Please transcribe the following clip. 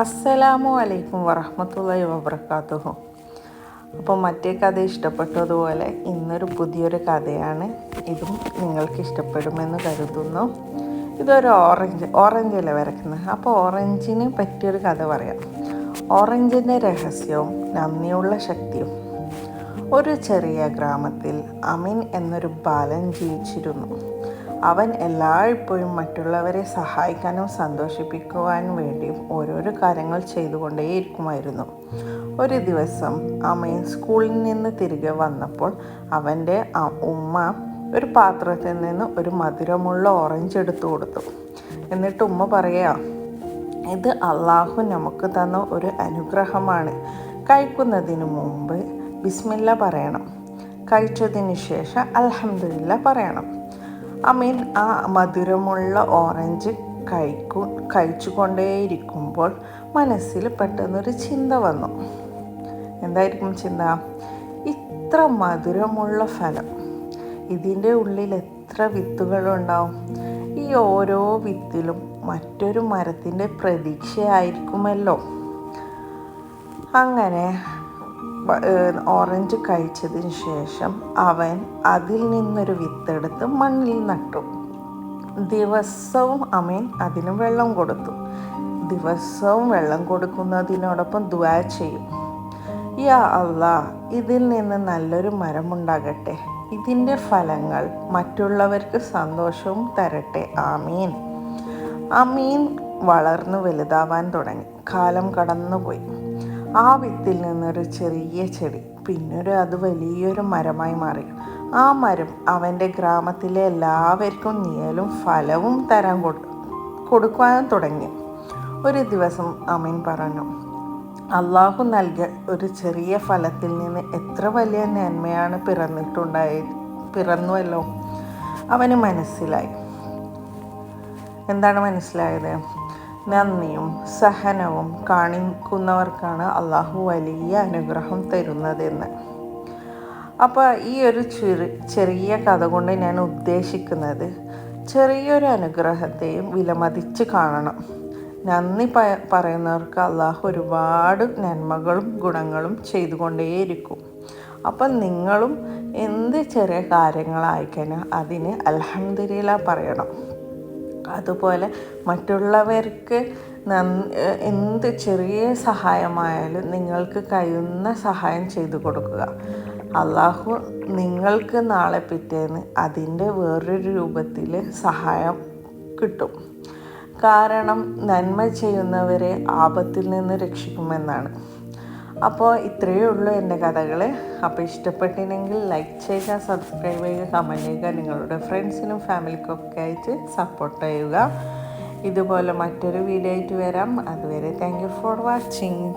അസ്സലാമു അലൈക്കും വറഹ്മത്തുള്ളാഹി വബറകാതുഹു. അപ്പോൾ മറ്റേ കഥ ഇഷ്ടപ്പെട്ടതുപോലെ ഇന്നൊരു പുതിയൊരു കഥയാണ്. ഇതും നിങ്ങൾക്ക് ഇഷ്ടപ്പെടുമെന്ന് കരുതുന്നു. ഇതൊരു ഓറഞ്ചല്ലേ വരയ്ക്കുന്നത്. അപ്പോൾ ഓറഞ്ചിന് പറ്റിയൊരു കഥ പറയാം. ഓറഞ്ചിൻ്റെ രഹസ്യവും നന്ദിയുള്ള ശക്തിയും. ഒരു ചെറിയ ഗ്രാമത്തിൽ അമീൻ എന്നൊരു ബാലൻ ജീവിച്ചിരുന്നു. അവൻ എല്ലായ്പ്പോഴും മറ്റുള്ളവരെ സഹായിക്കാനും സന്തോഷിപ്പിക്കുവാനും വേണ്ടിയും ഓരോരോ കാര്യങ്ങൾ ചെയ്തുകൊണ്ടേയിരിക്കുമായിരുന്നു. ഒരു ദിവസം അമീൻ സ്കൂളിൽ നിന്ന് തിരികെ വന്നപ്പോൾ അവൻ്റെ ഉമ്മ ഒരു പാത്രത്തിൽ നിന്ന് ഒരു മധുരമുള്ള ഓറഞ്ച് എടുത്തു കൊടുത്തു. എന്നിട്ട് ഉമ്മ പറയാ, ഇത് അള്ളാഹു നമുക്ക് തന്ന ഒരു അനുഗ്രഹമാണ്. കഴിക്കുന്നതിന് മുമ്പ് ബിസ്മില്ല പറയണം. കഴിച്ചതിന് ശേഷം അൽഹംദുലില്ലാ പറയണം. അമീൻ ആ മധുരമുള്ള ഓറഞ്ച് കഴിച്ചുകൊണ്ടേയിരിക്കുമ്പോൾ മനസ്സിൽ പെട്ടെന്നൊരു ചിന്ത വന്നു. എന്തായിരിക്കും ചിന്ത? ഇത്ര മധുരമുള്ള ഫലം, ഇതിൻ്റെ ഉള്ളിൽ എത്ര വിത്തുകളുണ്ടാവും? ഈ ഓരോ വിത്തിലും മറ്റൊരു മരത്തിൻ്റെ പ്രതീക്ഷയായിരിക്കുമല്ലോ. അങ്ങനെ ഓറഞ്ച് കഴിച്ചതിന് ശേഷം അവൻ അതിൽ നിന്നൊരു വിത്തെടുത്ത് മണ്ണിൽ നട്ടു. ദിവസവും അമീൻ അതിന് വെള്ളം കൊടുത്തു. ദിവസവും വെള്ളം കൊടുക്കുന്നതിനോടൊപ്പം ദുആ ചെയ്യും. യാ അല്ലാ, ഇതിൽ നിന്ന് നല്ലൊരു മരമുണ്ടാകട്ടെ. ഇതിൻ്റെ ഫലങ്ങൾ മറ്റുള്ളവർക്ക് സന്തോഷവും തരട്ടെ. ആമീൻ. അമീൻ വളർന്നു വലുതാവാൻ തുടങ്ങി. കാലം കടന്നുപോയി. ആ വിത്തിൽ നിന്നൊരു ചെറിയ ചെടി, പിന്നൊരു അത് വലിയൊരു മരമായി മാറി. ആ മരം അവൻ്റെ ഗ്രാമത്തിലെ എല്ലാവർക്കും നിഴലും ഫലവും തരാൻ കൊടുക്കുവാൻ തുടങ്ങി. ഒരു ദിവസം അമീൻ പറഞ്ഞു, അള്ളാഹു നൽകിയ ഒരു ചെറിയ ഫലത്തിൽ നിന്ന് എത്ര വലിയ നന്മയാണ് പിറന്നുവല്ലോ. അവന് മനസ്സിലായി. എന്താണ് മനസ്സിലായത്? നന്ദിയും സഹനവും കാണിക്കുന്നവർക്കാണ് അള്ളാഹു വലിയ അനുഗ്രഹം തരുന്നതെന്ന്. അപ്പോൾ ഈ ഒരു ചെറിയ കഥ കൊണ്ട് ഞാൻ ഉദ്ദേശിക്കുന്നത്, ചെറിയൊരു അനുഗ്രഹത്തെയും വിലമതിച്ച് കാണണം. നന്ദി പറയുന്നവർക്ക് അള്ളാഹു ഒരുപാട് നന്മകളും ഗുണങ്ങളും ചെയ്തുകൊണ്ടേയിരിക്കും. അപ്പം നിങ്ങളും എന്ത് ചെറിയ കാര്യങ്ങളായിക്കഴിഞ്ഞാൽ അതിന് അൽഹംദുലില്ലാ പറയണം. അതുപോലെ മറ്റുള്ളവർക്ക് എന്ത് ചെറിയ സഹായമായാലും നിങ്ങൾക്ക് കഴിയുന്ന സഹായം ചെയ്തു കൊടുക്കുക. അള്ളാഹു നിങ്ങൾക്ക് നാളെ പിറ്റേന്ന് അതിൻ്റെ വേറൊരു രൂപത്തിൽ സഹായം കിട്ടും. കാരണം നന്മ ചെയ്യുന്നവരെ ആപത്തിൽ നിന്ന് രക്ഷിക്കുമെന്നാണ്. അപ്പോൾ ഇത്രയേ ഉള്ളൂ എൻ്റെ കഥകൾ. അപ്പോൾ ഇഷ്ടപ്പെട്ടില്ലെങ്കിൽ ലൈക്ക് ചെയ്യുക, സബ്സ്ക്രൈബ് ചെയ്യുക, കമൻറ്റ് ചെയ്യുക, നിങ്ങളുടെ ഫ്രണ്ട്സിനും ഫാമിലിക്കൊക്കെ ആയിട്ട് സപ്പോർട്ട് ചെയ്യുക. ഇതുപോലെ മറ്റൊരു വീഡിയോ ആയിട്ട് വരാം. അതുവരെ താങ്ക് യു ഫോർ വാച്ചിങ്.